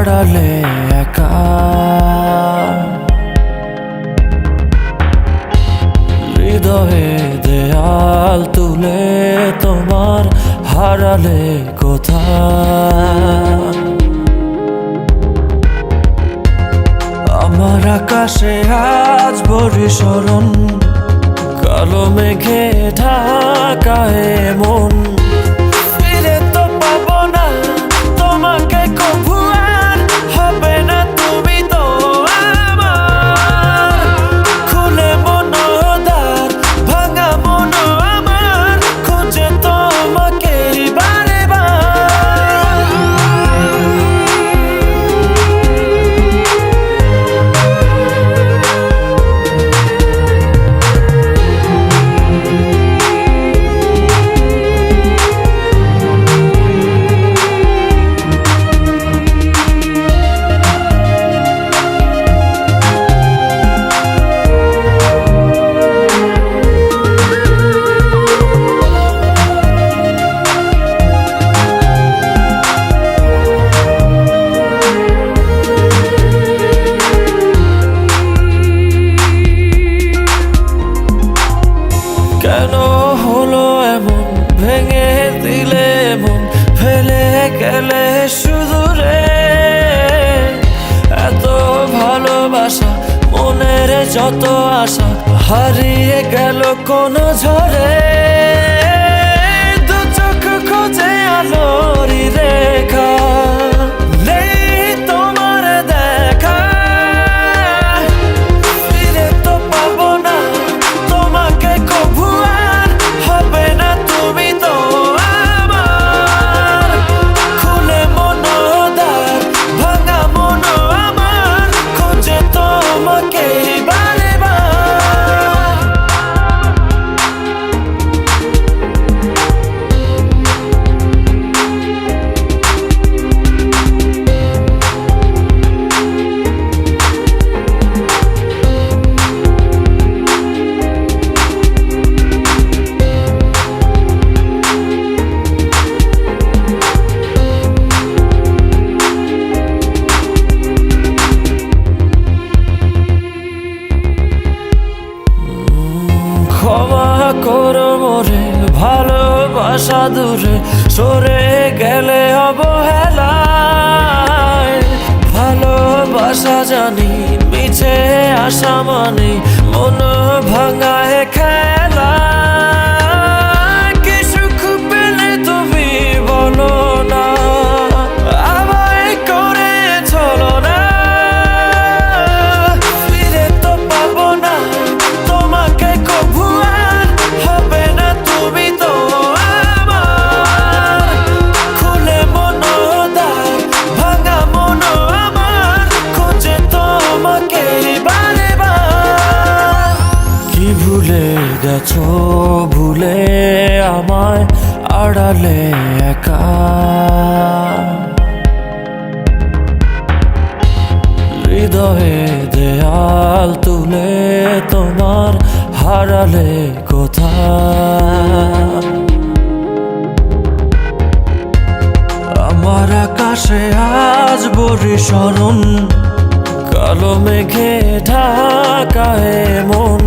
আড়ালে একা হৃদয়ে দেয়াল তুলে তোমার হারালে কোথায় আমার আকাশে আজ বরিশরণ কালো মেঘে ঢাকায় মন ফিরে তো পাবো না তোমাকে কভু আর হবে না তুমি তো আমার খুলে মনোদ্বার ভাঙা মন আমার খুঁজে তোমাকে বারে কেন হলো এমন ভেঙে দিলে মন ফেলে গেলে শুধু রে এত ভালোবাসা মনের যত আশা হারিয়ে গেল কোন ঝড়ে দু চোখ খোঁজে আলোরি রেখা নেই তোমার দেখা ফিরে তো পাবো না তোমাকে কভু আর হবে না তুমি তো আমার খুলে মনোদ্বার ভাঙা মন আমার খুঁজে তোমাকে বারে ক্ষমা করো মোরে ভালোবাসা দূরে সরে গেলে অবহেলায় ভালোবাসা জানি মিছে আশা মানে মন ভাঙায় খেলা কি সুখ পেলে তুমি বলো না আমায় করে চলো না ফিরে তো পাবো না তোমাকে কভু আর হবে না তুমি তো আমার খুলে মনোদ্বার ভাঙা মন আমার খুঁজে তোমাকে বারে কি ভুলে গেছো ভুলে আমায় আড়ালে একা হৃদয়ে দেয়াল তুলে তোমার হারালে কোথায় আমার আকাশে আজ বরিশরণ কালো মেঘে ঢাকায় মন